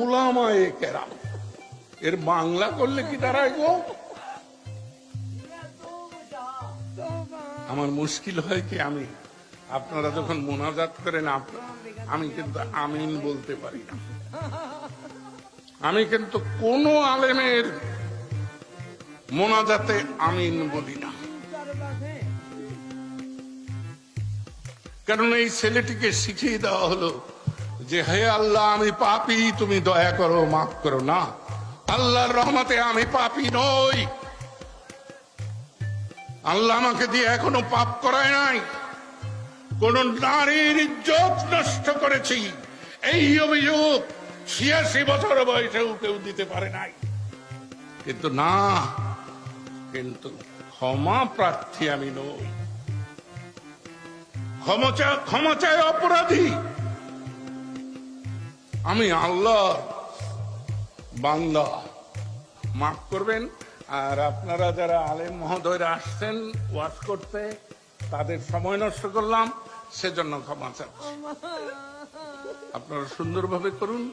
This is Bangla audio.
উলামায়ে কেরাম, এর বাংলা করলে কি দাঁড়ায় গো? আমার মুশকিল হয় কি, আমি আপনারা যখন মোনাজাত করেন আমি কিন্তু আমিন বলতে পারি না। আমি কিন্তু কোন আলেমের মোনাজাতে আমিন বলি না, কারণ এই ছেলেটিকে শিখিয়ে দেওয়া হলো যে হে আল্লাহ আমি পাপী, তুমি দয়া করো, মাফ করো। না, আল্লাহর রহমতে আমি পাপী নই। আল্লাহ আমাকে দিয়ে এখনো পাপ করায় নাই। কোন নারীর ইজ্জত নষ্ট করেছি এই অভিযোগ ৮৬ বছর বয়সেও কেউ দিতে পারে নাই। কিন্তু না, কিন্তু ক্ষমা প্রার্থী আমি নই। ক্ষমা চায় অপরাধী, আমি আল্লাহ বান্দা, মাফ করবেন। আর আপনারা যারা আলেম মহোদয়রা আসছেন ওয়াজ করতে, তাদের সময় নষ্ট করলাম, সেজন্য ক্ষমা চাচ্ছি। আপনারা সুন্দরভাবে করুন।